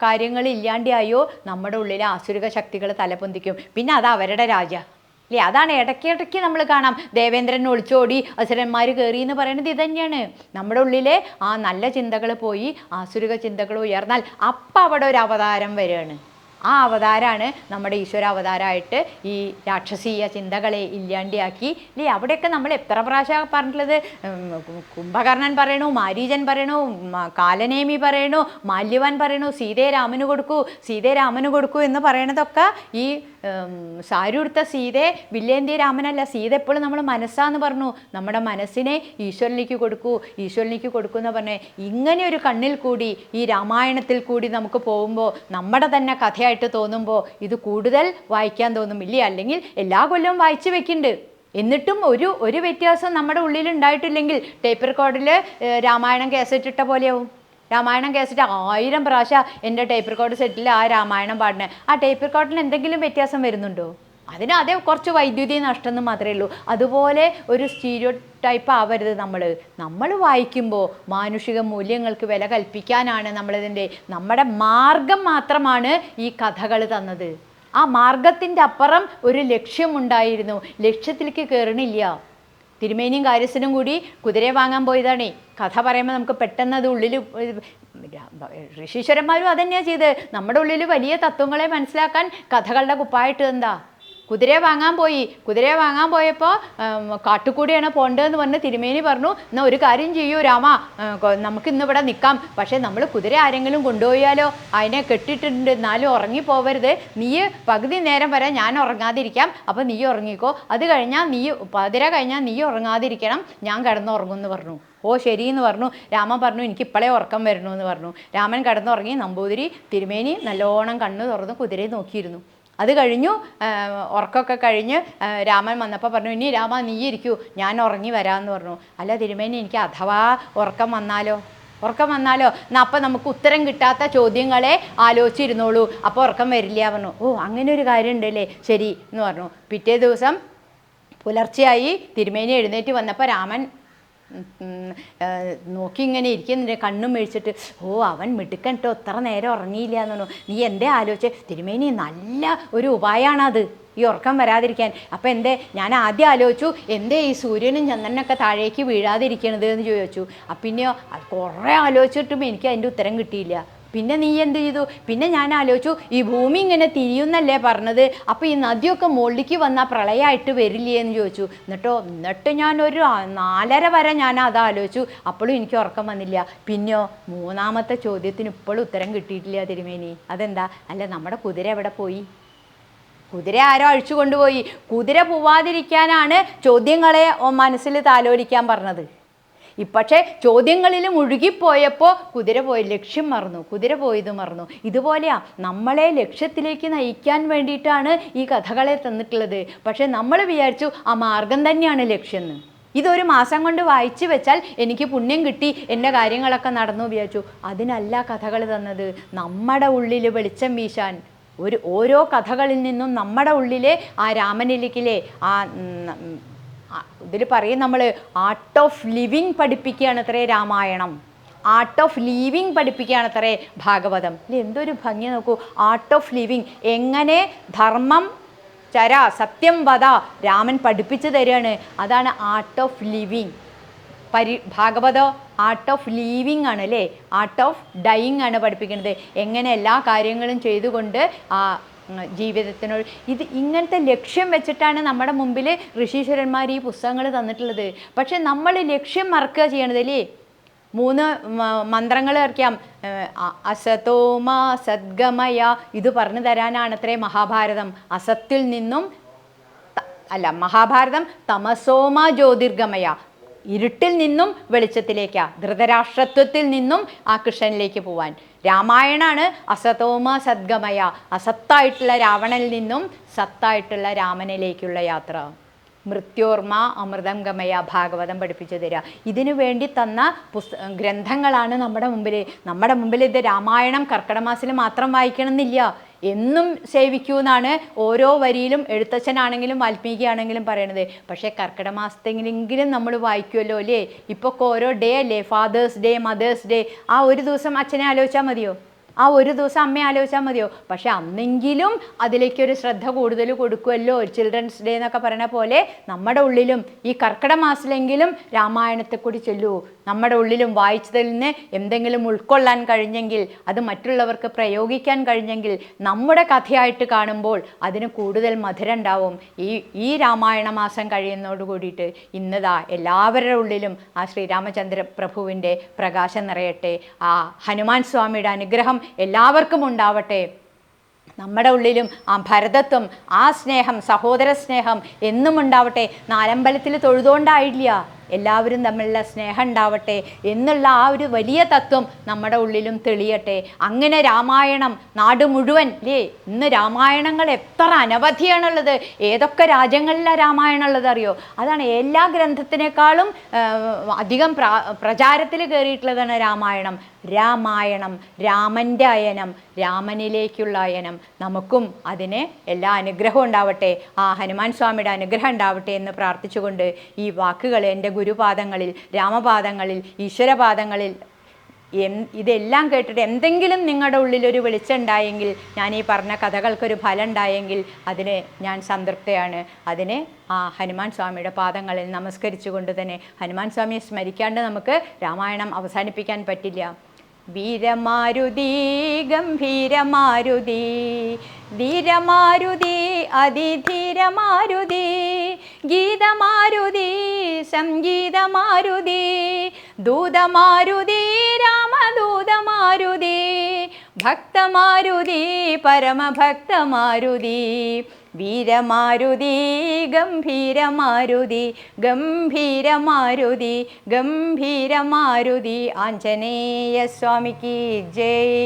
കാര്യങ്ങൾ ഇല്ലാണ്ടായോ നമ്മുടെ ഉള്ളിലെ ആസുരിക ശക്തികൾ തലപൊന്തിക്കും. പിന്നെ അത് അവരുടെ രാജ്യം അല്ലേ. അതാണ് ഇടയ്ക്കിടയ്ക്ക് നമ്മൾ കാണാം ദേവേന്ദ്രൻ ഒളിച്ചോടി അസുരന്മാർ കയറി എന്ന് പറയുന്നത് ഇതുതന്നെയാണ്. നമ്മുടെ ഉള്ളിലെ ആ നല്ല ചിന്തകൾ പോയി ആസുരിക ചിന്തകൾ ഉയർന്നാൽ അപ്പം അവിടെ ഒരു അവതാരം വരികയാണ്. ആ അവതാരമാണ് നമ്മുടെ ഈശ്വര അവതാരമായിട്ട് ഈ രാക്ഷസീയ ചിന്തകളെ ഇല്ലാണ്ടിയാക്കി അല്ലേ. അവിടെയൊക്കെ നമ്മൾ എത്ര പ്രാവശ്യം പറഞ്ഞിട്ടുള്ളത്? കുംഭകർണൻ പറയണു, മാരീചൻ പറയണു, കാലനേമി പറയണു, മാല്യവാൻ പറയണു സീതയെ രാമന് കൊടുക്കൂ എന്ന് പറയണതൊക്കെ ഈ സാരിയുടുത്ത സീതയെ വില്ലേന്തിയ രാമനല്ല. സീത എപ്പോഴും നമ്മൾ മനസ്സാന്ന് പറഞ്ഞു. നമ്മുടെ മനസ്സിനെ ഈശ്വരനിലേക്ക് കൊടുക്കൂ എന്ന് പറഞ്ഞേ. ഇങ്ങനെ ഒരു കണ്ണിൽ കൂടി ഈ രാമായണത്തിൽ കൂടി നമുക്ക് പോകുമ്പോൾ നമ്മുടെ തന്നെ കഥയായിട്ട് തോന്നുമ്പോൾ ഇത് കൂടുതൽ വായിക്കാൻ തോന്നും ഇല്ലേ. അല്ലെങ്കിൽ എല്ലാ കൊല്ലവും വായിച്ചു വെക്കുന്നുണ്ട്, എന്നിട്ടും ഒരു വ്യത്യാസം നമ്മുടെ ഉള്ളിൽ ഉണ്ടായിട്ടില്ലെങ്കിൽ ടേപ്പ് റെക്കോർഡിൽ രാമായണം കേസറ്റ് ഇട്ട പോലെയാവും. രാമായണം കേസറ്റ് 1000 പ്രാവശ്യം എൻ്റെ ടേപ്പ് റെക്കോർഡ് സെറ്റിൽ ആ രാമായണം പാടുന്നത്. ആ ടേപ്പ് റെക്കോർഡിൽ എന്തെങ്കിലും വ്യത്യാസം വരുന്നുണ്ടോ? അതേ കുറച്ച് വൈദ്യുതി നഷ്ടം മാത്രമേ ഉള്ളൂ. അതുപോലെ ഒരു സ്റ്റീരിയോ ടൈപ്പ് ആവരുത്. നമ്മൾ വായിക്കുമ്പോൾ മാനുഷിക മൂല്യങ്ങൾക്ക് വില കൽപ്പിക്കാനാണ് നമ്മുടെ മാർഗം മാത്രമാണ് ഈ കഥകൾ തന്നത്. ആ മാർഗത്തിൻ്റെ അപ്പുറം ഒരു ലക്ഷ്യമുണ്ടായിരുന്നു, ലക്ഷ്യത്തിലേക്ക് കയറണില്ല. തിരുമേനിയും കാര്യസ്ഥനും കൂടി കുതിരയെ വാങ്ങാൻ പോയതാണേ. കഥ പറയുമ്പോൾ നമുക്ക് പെട്ടെന്ന് അത് ഉള്ളിൽ ഋഷീശ്വരന്മാരും അതന്നെയാണ് ചെയ്ത്. നമ്മുടെ ഉള്ളിൽ വലിയ തത്വങ്ങളെ മനസ്സിലാക്കാൻ കഥകളുടെ കുപ്പായിട്ട് എന്താ കുതിരയെ വാങ്ങാൻ പോയപ്പോൾ കാട്ടുകൂടിയാണ് പോകേണ്ടതെന്ന് പറഞ്ഞ് തിരുമേനി പറഞ്ഞു, എന്നാൽ ഒരു കാര്യം ചെയ്യൂ രാമ, നമുക്ക് ഇന്നിവിടെ നിൽക്കാം, പക്ഷേ നമ്മൾ കുതിര ആരെങ്കിലും കൊണ്ടുപോയാലോ, അതിനെ കെട്ടിയിട്ടുണ്ട്, എന്നാലും ഉറങ്ങിപ്പോവരുത്, നീ പകുതി നേരം വരെ ഞാൻ ഉറങ്ങാതിരിക്കാം, അപ്പോൾ നീ ഉറങ്ങിക്കോ, അത് കഴിഞ്ഞാൽ പതിര കഴിഞ്ഞാൽ നീ ഉറങ്ങാതിരിക്കണം, ഞാൻ കിടന്നുറങ്ങുമെന്ന് പറഞ്ഞു. ഓ ശരിയെന്ന് പറഞ്ഞു. രാമൻ പറഞ്ഞു എനിക്കിപ്പോഴേ ഉറക്കം വരണമെന്ന് പറഞ്ഞു. രാമൻ കിടന്നുറങ്ങി. നമ്പൂതിരി തിരുമേനി നല്ലോണം കണ്ണ് തുറന്ന് കുതിരയെ നോക്കിയിരുന്നു. അത് കഴിഞ്ഞു, ഉറക്കമൊക്കെ കഴിഞ്ഞ് രാമൻ വന്നപ്പോൾ പറഞ്ഞു, ഇനി രാമ നീ ഇരിക്കൂ, ഞാൻ ഉറങ്ങി വരാമെന്ന് പറഞ്ഞു. അല്ല തിരുമേനി, എനിക്ക് അഥവാ ഉറക്കം വന്നാലോ എന്നാൽ അപ്പം നമുക്ക് ഉത്തരം കിട്ടാത്ത ചോദ്യങ്ങളെ ആലോചിച്ചിരുന്നോളൂ, അപ്പോൾ ഉറക്കം വരില്ല പറഞ്ഞു. ഓ അങ്ങനെ ഒരു കാര്യം ഉണ്ടല്ലേ, ശരി എന്ന് പറഞ്ഞു. പിറ്റേ ദിവസം പുലർച്ചെയായി. തിരുമേനി എഴുന്നേറ്റ് വന്നപ്പോൾ രാമൻ നോക്കി ഇങ്ങനെ ഇരിക്കുന്നുണ്ട്, കണ്ണും മേടിച്ചിട്ട്. ഓ അവൻ മിടുക്കൻ കേട്ടോ, ഇത്ര നേരം ഉറങ്ങിയില്ല എന്ന് പറഞ്ഞു. നീ എന്തേ ആലോചിച്ച്? തിരുമേനി നല്ല ഒരു ഉപായമാണത് ഈ ഉറക്കം വരാതിരിക്കാൻ. അപ്പം ഞാൻ ആദ്യം ആലോചിച്ചു എന്തേ ഈ സൂര്യനും ചന്ദ്രനൊക്കെ താഴേക്ക് വീഴാതിരിക്കണത് എന്ന് ചോദിച്ചു. അപ്പം പിന്നെയോ കുറേ ആലോചിച്ചിട്ടും എനിക്ക് അതിൻ്റെ ഉത്തരം കിട്ടിയില്ല. പിന്നെ നീ എന്ത് ചെയ്തു? പിന്നെ ഞാൻ ആലോചിച്ചു ഈ ഭൂമി ഇങ്ങനെ തിരിയുന്നല്ലേ പറഞ്ഞത്, അപ്പോൾ ഈ നദിയൊക്കെ മുകളിലേക്ക് വന്നാൽ പ്രളയമായിട്ട് വരില്ലേ എന്ന് ചോദിച്ചു. എന്നിട്ട് ഞാനൊരു 4:30 വരെ ഞാൻ അത് ആലോചിച്ചു, അപ്പോഴും എനിക്ക് ഉറക്കം വന്നില്ല. പിന്നെയോ 3ാമത്തെ ചോദ്യത്തിന് ഇപ്പോഴും ഉത്തരം കിട്ടിയിട്ടില്ല തിരുമേനി. അതെന്താ? അല്ല നമ്മുടെ കുതിര എവിടെ പോയി? കുതിര ആരോ അഴിച്ചു കൊണ്ടുപോയി. കുതിര പോവാതിരിക്കാനാണ് ചോദ്യങ്ങളെ മനസ്സിൽ താലോലിക്കാൻ പറഞ്ഞത്. പക്ഷേ ചോദ്യങ്ങളിൽ മുഴുകിപ്പോയപ്പോൾ കുതിര പോയി, ലക്ഷ്യം മറന്നു, കുതിര പോയത് മറന്നു. ഇതുപോലെയാ നമ്മളെ ലക്ഷ്യത്തിലേക്ക് നയിക്കാൻ വേണ്ടിയിട്ടാണ് ഈ കഥകളെ തന്നിട്ടുള്ളത്. പക്ഷേ നമ്മൾ വിചാരിച്ചു ആ മാർഗം തന്നെയാണ് ലക്ഷ്യം എന്ന്. ഇതൊരു മാസം കൊണ്ട് വായിച്ചു വെച്ചാൽ എനിക്ക് പുണ്യം കിട്ടി, എൻ്റെ കാര്യങ്ങളൊക്കെ നടന്നു വിചാരിച്ചു. അതിനല്ല കഥകൾ തന്നത്. നമ്മുടെ ഉള്ളിൽ വെളിച്ചം വീശാൻ, ഓരോ കഥകളിൽ നിന്നും നമ്മുടെ ഉള്ളിലെ ആ രാമനിലേക്കിലെ ഇതിൽ പറയും നമ്മൾ ആർട്ട് ഓഫ് ലിവിങ് പഠിപ്പിക്കുകയാണ് അത്രേ രാമായണം. ആർട്ട് ഓഫ് ലിവിങ് പഠിപ്പിക്കുകയാണ് അത്രേ ഭാഗവതം. എന്തൊരു ഭംഗി നോക്കൂ. ആർട്ട് ഓഫ് ലിവിങ്, എങ്ങനെ ധർമ്മം ചര സത്യം വധ രാമൻ പഠിപ്പിച്ചു തരികയാണ്. അതാണ് ആർട്ട് ഓഫ് ലിവിങ്. ഭാഗവതോ ആർട്ട് ഓഫ് ലീവിങ് ആണ് അല്ലേ, ആർട്ട് ഓഫ് ഡൈയിങ് ആണ് പഠിപ്പിക്കുന്നത്. എങ്ങനെ എല്ലാ കാര്യങ്ങളും ചെയ്തുകൊണ്ട് ആ ജീവിതത്തിനോട് ഇങ്ങനത്തെ ലക്ഷ്യം വെച്ചിട്ടാണ് നമ്മുടെ മുമ്പിൽ ഋഷീശ്വരന്മാർ ഈ പുസ്തകങ്ങൾ തന്നിട്ടുള്ളത്. പക്ഷെ നമ്മൾ ലക്ഷ്യം മറക്കുക ചെയ്യണത് അല്ലേ. 3 മന്ത്രങ്ങൾ അറിയാം. അസതോമ സദ്ഗമയ, ഇത് പറഞ്ഞു തരാനാണത്രേ മഹാഭാരതം. അസത്തിൽ നിന്നും മഹാഭാരതം തമസോമ ജ്യോതിർഗമയ, ഇരുട്ടിൽ നിന്നും വെളിച്ചത്തിലേക്കാ, ധൃതരാഷ്ട്രത്വത്തിൽ നിന്നും ആ കൃഷ്ണനിലേക്ക് പോവാൻ. രാമായണാണ് അസതോമ സദ്ഗമയ, അസത്തായിട്ടുള്ള രാവണനിൽ നിന്നും സത്തായിട്ടുള്ള രാമനിലേക്കുള്ള യാത്ര. മൃത്യോർമ അമൃതം ഗമയ, ഭാഗവതം പഠിപ്പിച്ചു തരിക. ഇതിനു വേണ്ടി തന്ന ഗ്രന്ഥങ്ങളാണ് നമ്മുടെ മുമ്പിൽ. ഇത് രാമായണം കർക്കിടക മാസത്തിൽ മാത്രം വായിക്കണം എന്നില്ല, എന്നും സേവിക്കൂ എന്നാണ് ഓരോ വരിയിലും എഴുത്തച്ഛനാണെങ്കിലും വാൽമീകി ആണെങ്കിലും പറയണത്. പക്ഷേ കർക്കിടക മാസത്തെങ്കിലും നമ്മൾ വായിക്കുമല്ലോ അല്ലേ. ഇപ്പോൾ ഓരോ ഡേ അല്ലേ, ഫാദേഴ്സ് ഡേ, മദേഴ്സ് ഡേ. ആ ഒരു ദിവസം അച്ഛനെ ആലോചിച്ചാൽ മതിയോ, ആ ഒരു ദിവസം അമ്മയെ ആലോചിച്ചാൽ മതിയോ? പക്ഷെ അന്നെങ്കിലും അതിലേക്കൊരു ശ്രദ്ധ കൂടുതൽ കൊടുക്കുമല്ലോ. ചിൽഡ്രൻസ് ഡേ എന്നൊക്കെ പറയുന്ന പോലെ നമ്മുടെ ഉള്ളിലും ഈ കർക്കിടക മാസത്തിലെങ്കിലും രാമായണത്തെ കൂടി ചൊല്ലൂ. നമ്മുടെ ഉള്ളിലും വായിച്ചതിൽ നിന്ന് എന്തെങ്കിലും ഉൾക്കൊള്ളാൻ കഴിഞ്ഞെങ്കിൽ, അത് മറ്റുള്ളവർക്ക് പ്രയോഗിക്കാൻ കഴിഞ്ഞെങ്കിൽ, നമ്മുടെ കഥയായിട്ട് കാണുമ്പോൾ അതിന് കൂടുതൽ മധുരം ഉണ്ടാവും. ഈ രാമായണ മാസം കഴിയുന്നതോട് കൂടിയിട്ട് ഇന്നതാ എല്ലാവരുടെ ഉള്ളിലും ആ ശ്രീരാമചന്ദ്ര പ്രഭുവിൻ്റെ പ്രകാശം നിറയട്ടെ. ആ ഹനുമാൻ സ്വാമിയുടെ അനുഗ്രഹം എല്ലാവർക്കും ഉണ്ടാവട്ടെ. നമ്മുടെ ഉള്ളിലും ആ ഭരതത്വം, ആ സ്നേഹം, സഹോദര സ്നേഹം എന്നും ഉണ്ടാവട്ടെ. നാലമ്പലത്തിൽ തൊഴുതുകൊണ്ടായില്ല, എല്ലാവരും തമ്മിലുള്ള സ്നേഹം ഉണ്ടാവട്ടെ എന്നുള്ള ആ ഒരു വലിയ തത്വം നമ്മുടെ ഉള്ളിലും തെളിയട്ടെ. അങ്ങനെ രാമായണം നാട് മുഴുവൻ അല്ലേ. ഇന്ന് രാമായണങ്ങൾ എത്ര അനവധിയാണുള്ളത്. ഏതൊക്കെ രാജ്യങ്ങളിലാണ് രാമായണം ഉള്ളത് അറിയോ? അതാണ് എല്ലാ ഗ്രന്ഥത്തിനേക്കാളും അധികം പ്രചാരത്തിൽ കയറിയിട്ടുള്ളതാണ് രാമായണം. രാമായണം, രാമൻ്റെ അയനം, രാമനിലേക്കുള്ള അയനം. നമുക്കും അതിന് എല്ലാ അനുഗ്രഹവും ഉണ്ടാവട്ടെ, ആ ഹനുമാൻ സ്വാമിയുടെ അനുഗ്രഹം ഉണ്ടാവട്ടെ എന്ന് പ്രാർത്ഥിച്ചുകൊണ്ട് ഈ വാക്കുകൾ എൻ്റെ ഗുരുപാദങ്ങളിൽ, രാമപാദങ്ങളിൽ, ഈശ്വരപാദങ്ങളിൽ ഇതെല്ലാം കേട്ടിട്ട് എന്തെങ്കിലും നിങ്ങളുടെ ഉള്ളിലൊരു വെളിച്ചം ഉണ്ടായെങ്കിൽ, ഞാൻ ഈ പറഞ്ഞ കഥകൾക്കൊരു ഫലം ഉണ്ടായെങ്കിൽ അതിന് ഞാൻ സംതൃപ്തയാണ്. അതിന് ആ ഹനുമാൻ സ്വാമിയുടെ പാദങ്ങളിൽ നമസ്കരിച്ചുകൊണ്ട് തന്നെ, ഹനുമാൻ സ്വാമിയെ സ്മരിക്കാണ്ട് നമുക്ക് രാമായണം അവസാനിപ്പിക്കാൻ പറ്റില്ല. വീരമാരുതി ഗംഭീരമാരുതി, ധീരമാരുതി അതിധീരമാരുതി, ഗീതമാരുതി സംഗീതമാരുതി, ദൂതമാരുതി രാമദൂതമാരുതി, ഭക്തമാരുതി പരമഭക്തമാരുതി, വീരമാരുതി ഗംഭീരമാരുതി, ഗംഭീരമാരുതി ഗംഭീരമാരുതി. ആഞ്ജനേയ സ്വാമിക്ക് ജയ്.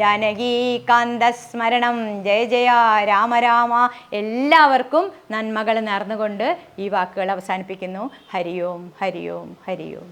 ജാനകീകാന്തസ്മരണം. ജയ ജയ രാമ രാമ. എല്ലാവർക്കും നന്മകൾ നേർന്നുകൊണ്ട് ഈ വാക്കുകൾ അവസാനിപ്പിക്കുന്നു. ഹരി ഓം, ഹരി ഓം, ഹരി ഓം.